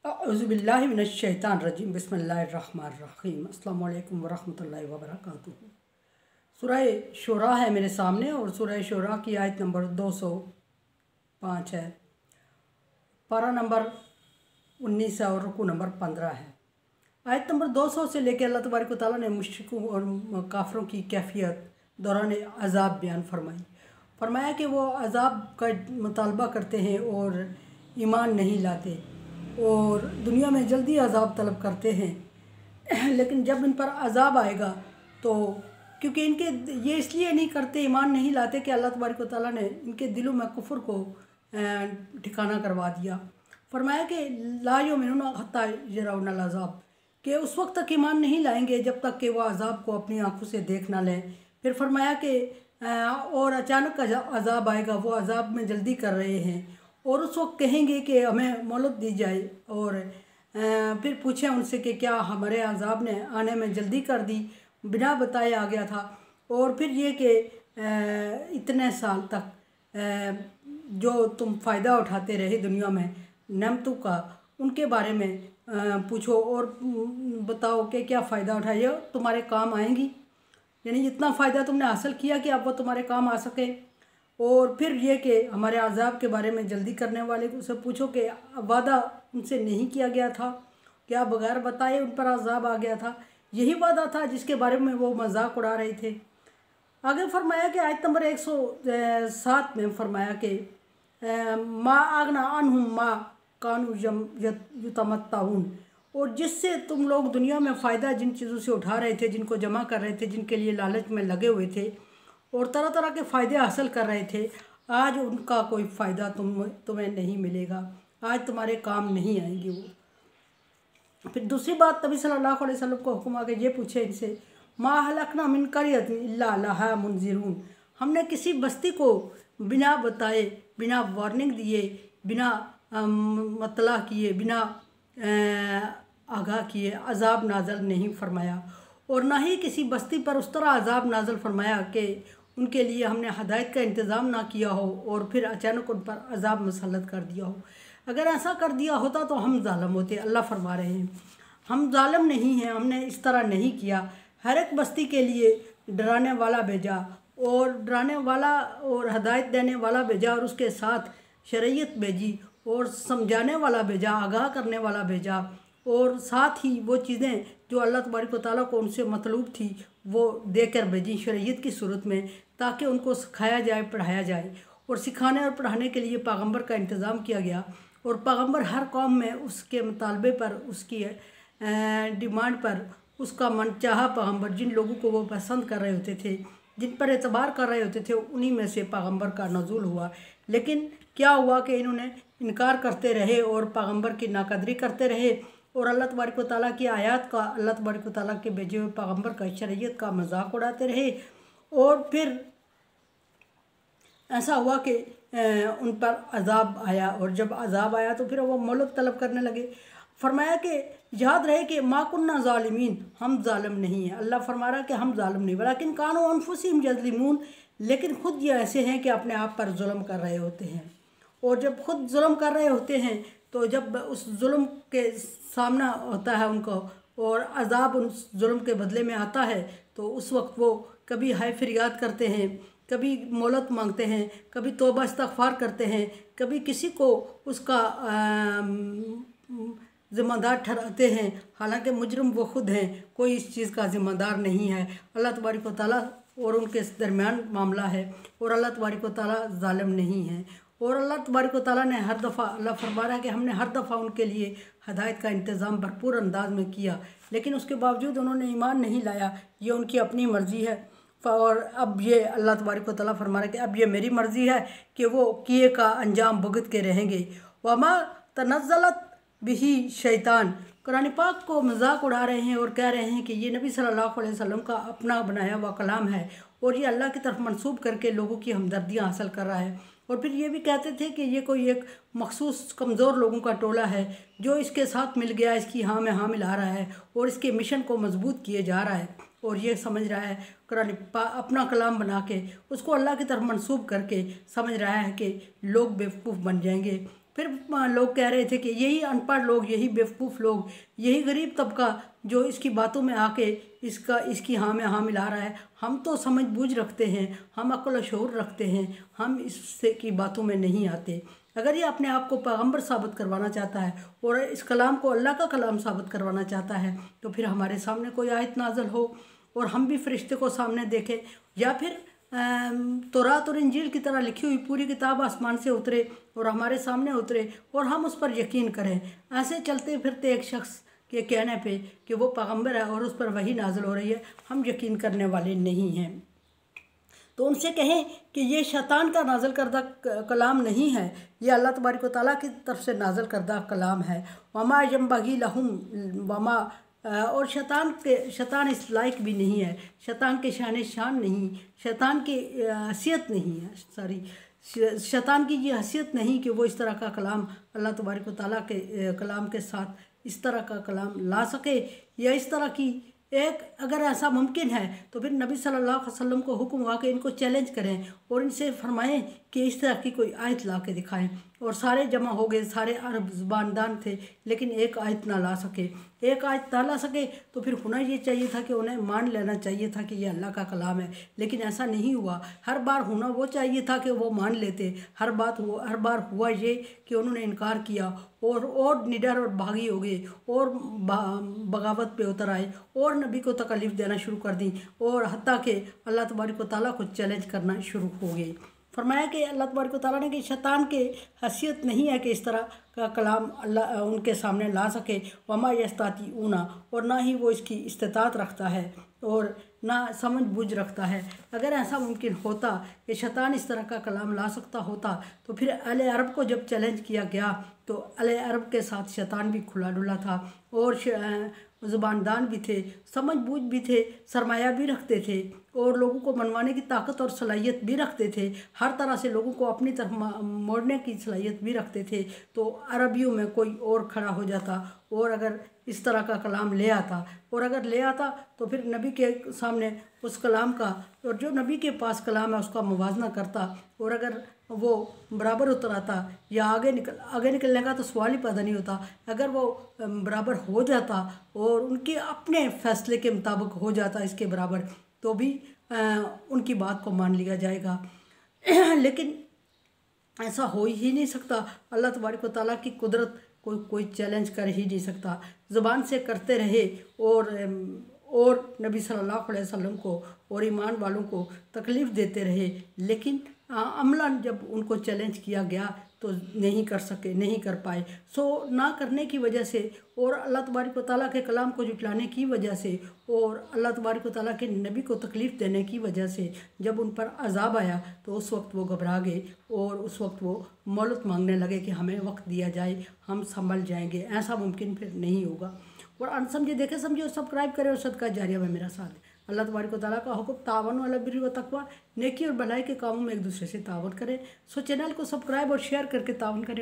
अऊज़ुबिल्लाहि मिनश्शैतानिर्रजीम बिस्मिल्लाहिर्रहमानिर्रहीम अस्सलामु अलैकुम वरहमतुल्लाहि वबरकातुहू। सूरह शूरा है मेरे सामने और सूरह शूरा की आयत नंबर 205 है, पारा नंबर 19 है और रुकू नंबर 15 है। आयत नंबर 200 से लेकर अल्लाह तबारक व तआला ने मुश्रिकों और काफिरों की कैफियत दौरान अज़ाब बयान फरमाया कि वो अज़ाब का मुतालबा करते हैं और ईमान नहीं लाते और दुनिया में जल्दी अज़ाब तलब करते हैं। लेकिन जब इन पर अज़ाब आएगा तो क्योंकि इनके ये इसलिए नहीं करते, ईमान नहीं लाते कि अल्लाह तबारक व तआला ने इनके दिलों में कुफ्र को ठिकाना करवा दिया। फरमाया कि ला युमिनूना हत्ता यरौनल अज़ाब, कि उस वक्त तक ईमान नहीं लाएंगे जब तक कि वह अज़ाब को अपनी आंखों से देख ना लें। फिर फरमाया कि और अचानक अज़ाब आएगा, वो अज़ाब में जल्दी कर रहे हैं और उस वक्त कहेंगे कि हमें मोहलत दी जाए और फिर पूछें उनसे कि क्या हमारे अज़ाब ने आने में जल्दी कर दी, बिना बताए आ गया था। और फिर ये कि इतने साल तक जो तुम फ़ायदा उठाते रहे दुनिया में नेमतों का, उनके बारे में पूछो और बताओ कि क्या फ़ायदा उठाए तुम्हारे काम आएंगी, यानी जितना फ़ायदा तुमने हासिल किया कि अब वो तुम्हारे काम आ सके। और फिर ये कि हमारे अज़ाब के बारे में जल्दी करने वाले को से पूछो कि वादा उनसे नहीं किया गया था, क्या बगैर बताए उन पर अज़ाब आ गया था, यही वादा था जिसके बारे में वो मजाक उड़ा रहे थे। आगे फरमाया कि आयत नंबर 107 में फरमाया कि मा आगना अनहुम मा कानू युतमत्ताऊन, और जिससे तुम लोग दुनिया में फ़ायदा जिन चीज़ों से उठा रहे थे, जिनको जमा कर रहे थे, जिनके लिए लालच में लगे हुए थे और तरह तरह के फ़ायदे हासिल कर रहे थे, आज उनका कोई फ़ायदा तुम्हें नहीं मिलेगा, आज तुम्हारे काम नहीं आएंगे वो। फिर दूसरी बात नबी सल्लल्लाहु अलैहि वसल्लम को हुक्म आ के ये पूछे इनसे, मा हलकना मिन क़रयतिन इल्ला लहा मुनज़िरून, हमने किसी बस्ती को बिना बताए, बिना वार्निंग दिए, बिना मतला किए, बिना आगाह किए अज़ाब नाज़ल नहीं फरमाया और ना ही किसी बस्ती पर उस तरह अज़ाब नाज़ल फरमाया कि उनके लिए हमने हदायत का इंतज़ाम ना किया हो और फिर अचानक उन पर अज़ाब मुसल्लत कर दिया हो। अगर ऐसा कर दिया होता तो हम जालिम होते। अल्लाह फरमा रहे हैं हम जालिम नहीं हैं, हमने इस तरह नहीं किया। हर एक बस्ती के लिए डराने वाला भेजा और डराने वाला और हदायत देने वाला भेजा और उसके साथ शरीयत भेजी और समझाने वाला भेजा, आगाह करने वाला भेजा और साथ ही वो चीज़ें जो अल्लाह तबारक व तआला को उनसे मतलूब थी वो देकर भेजी शरीयत की सूरत में, ताकि उनको सिखाया जाए, पढ़ाया जाए। और सिखाने और पढ़ाने के लिए पैगंबर का इंतज़ाम किया गया और पैगंबर हर कौम में उसके मुतालबे पर, उसकी डिमांड पर, उसका मनचाहा पैगंबर, जिन लोगों को वो पसंद कर रहे होते थे, जिन पर एतबार कर रहे होते थे, उन्हीं में से पैगंबर का नज़ूल हुआ। लेकिन क्या हुआ कि इन्होंने इनकार करते रहे और पैगंबर की नाकदरी करते रहे और अल्लाह तबारक व तआला की आयत का, अल्लाह तबारक व तआला के भेजे हुए पैगंबर का, शरीयत का मजाक उड़ाते रहे। और फिर ऐसा हुआ कि उन पर अज़ाब आया और जब अज़ाब आया तो फिर वो मोहलत तलब करने लगे। फरमाया कि याद रहे कि मा कुन्ना ज़ालिमीन, हम जालिम नहीं हैं। अल्लाह फरमा रहा है कि हम जालिम नहीं, वलाकिन कानू अनफुसिहिम यज़लिमून, लेकिन ख़ुद ये ऐसे हैं कि अपने आप पर जुल्म कर रहे होते हैं। और जब खुद जुल्म कर रहे होते हैं तो जब उस जुल्म के सामना होता है उनको और अज़ाब उस जुल्म के बदले में आता है तो उस वक्त वो कभी हाय फरियाद करते हैं, कभी मोहलत मांगते हैं, कभी तौबा इस्तग़फ़ार करते हैं, कभी किसी को उसका ज़िम्मेदार ठहराते हैं, हालांकि मुजरिम वो खुद हैं, कोई इस चीज़ का ज़िम्मेदार नहीं है। अल्लाह तबारक व तआला और उनके दरमियान मामला है और अल्लाह तबारक व तआला ज़ालिम नहीं है। और अल्लाह तबारक व तआला ने हर दफ़ा, अल्लाह फरमा रहा है कि हमने हर दफ़ा उनके लिए हदायत का इंतज़ाम भरपूर अंदाज में किया, लेकिन उसके बावजूद उन्होंने ईमान नहीं लाया। ये उनकी अपनी मर्ज़ी है और अब ये अल्लाह तबारक व तआला फरमा रहा है कि अब ये मेरी मर्ज़ी है कि वो किए का अंजाम भुगत के रहेंगे। वमा तनज़्ज़लत बिही शैतान, कुरान पाक को मजाक उड़ा रहे हैं और कह रहे हैं कि ये नबी सल्लल्लाहु अलैहि वसल्लम का अपना बनाया हुआ कलाम है और ये अल्लाह की तरफ मंसूब करके लोगों की हमदर्दियाँ हासिल कर रहा है। और फिर ये भी कहते थे कि ये कोई एक मखसूस कमज़ोर लोगों का टोला है जो इसके साथ मिल गया, इसकी हाँ में हाँ मिला रहा है और इसके मिशन को मजबूत किए जा रहा है और ये समझ रहा है कुरान अपना कलाम बना के उसको अल्लाह की तरफ मंसूब करके समझ रहा है कि लोग बेवकूफ़ बन जाएंगे फिर लोग कह रहे थे कि यही अनपढ़ लोग, यही बेवकूफ़ लोग, यही गरीब तबका जो इसकी बातों में आके इसकी हाँ में हाँ मिला रहा है। हम तो समझ बूझ रखते हैं, हम अक्ल शऊर रखते हैं, हम इससे की बातों में नहीं आते। अगर ये अपने आप को पैगंबर साबित करवाना चाहता है और इस कलाम को अल्लाह का कलाम साबित करवाना चाहता है तो फिर हमारे सामने कोई आयत नाज़िल हो और हम भी फरिश्ते को सामने देखें, या फिर तौरात और इंजील की तरह लिखी हुई पूरी किताब आसमान से उतरे और हमारे सामने उतरे और हम उस पर यकीन करें। ऐसे चलते फिरते एक शख्स के कहने पे कि वो पैगंबर है और उस पर वही नाज़िल हो रही है, हम यकीन करने वाले नहीं हैं। तो उनसे कहें कि ये शैतान का नाज़िल करदा कलाम नहीं है, ये अल्लाह तबारक व तआला की तरफ से नाज़िल करदा कलाम है। वमा यंबगी लहुम वमा, और शैतान इस लायक भी नहीं है, शैतान के शान नहीं, शैतान की हैसियत नहीं है, शैतान की ये हैसियत नहीं कि वो इस तरह का कलाम अल्लाह तबारक व तआला के कलाम के साथ इस तरह का कलाम ला सके, या इस तरह की एक अगर ऐसा मुमकिन है तो फिर नबी सल्लल्लाहु अलैहि वसल्लम को हुक्म हुआ कि इनको चैलेंज करें और इनसे फरमाएं कि इस तरह की कोई आयत ला के दिखाएँ। और सारे जमा हो गए, सारे अरब ज़ुबानदान थे, लेकिन एक आयत ना ला सके। एक आयत ना ला सके तो फिर होना ये चाहिए था कि उन्हें मान लेना चाहिए था कि ये अल्लाह का कलाम है, लेकिन ऐसा नहीं हुआ। हर बार होना वो चाहिए था कि वो मान लेते, हर बार हुआ ये कि उन्होंने इनकार किया और निडर और भागी हो गए और बगावत पे उतर आए और नबी को तकलीफ़ देना शुरू कर दी और हत्ता के अल्लाह तबारक व तआला को चैलेंज करना शुरू हो गए। फरमाया कि अल्लाह तबारक व तआला ने कि शैतान के हैसियत नहीं है कि इस तरह का कलाम अल्लाह उनके सामने ला सके। वमा यस्ताती ऊना, और ना ही वो इसकी इस्तिताअत रखता है और ना समझ बूझ रखता है। अगर ऐसा मुमकिन होता कि शैतान इस तरह का कलाम ला सकता होता तो फिर अहले अरब को जब चैलेंज किया गया तो अहले अरब के साथ शैतान भी खुला डुला था और ज़ुबानदान भी थे, समझ बूझ भी थे, सरमाया भी रखते थे और लोगों को मनवाने की ताकत और सलाहियत भी रखते थे, हर तरह से लोगों को अपनी तरफ मोड़ने की सलाहियत भी रखते थे। तो अरबियों में कोई और खड़ा हो जाता और अगर इस तरह का कलाम ले आता, और अगर ले आता तो फिर नबी के सामने उस कलाम का और जो नबी के पास कलाम है उसका मुवाजना करता, और अगर वो बराबर उतर आता या आगे निकलने का तो सवाल ही पैदा नहीं होता। अगर वो बराबर हो जाता और उनके अपने फैसले के मुताबिक हो जाता इसके बराबर तो भी उनकी बात को मान लिया जाएगा। लेकिन ऐसा हो ही नहीं सकता। अल्लाह तबारक व तआला की कुदरत कोई चैलेंज कर ही नहीं सकता। ज़ुबान से करते रहे और नबी सल्लल्लाहु अलैहि वसल्लम को और ईमान वालों को तकलीफ़ देते रहे, लेकिन अमलन जब उनको चैलेंज किया गया तो नहीं कर सके, नहीं कर पाए। सो ना करने की वजह से और अल्लाह तबारक व तआला के कलाम को जुटलाने की वजह से और अल्लाह तबारक व तआला के नबी को तकलीफ़ देने की वजह से जब उन पर अजाब आया तो उस वक्त वो घबरा गए और उस वक्त वो मोहलत मांगने लगे कि हमें वक्त दिया जाए, हम संभल जाएंगे। ऐसा मुमकिन फिर नहीं होगा। और अनसमझे देखे समझे और सब्सक्राइब करें और सदका जारिया में मेरा साथ। अल्लाह तबारक व तआला का हुक्म तावन अला बिर्रि व तक़वा, नेकी और भलाई के कामों में एक दूसरे से तावन करें। सो चैनल को सब्सक्राइब और शेयर करके तावन करें।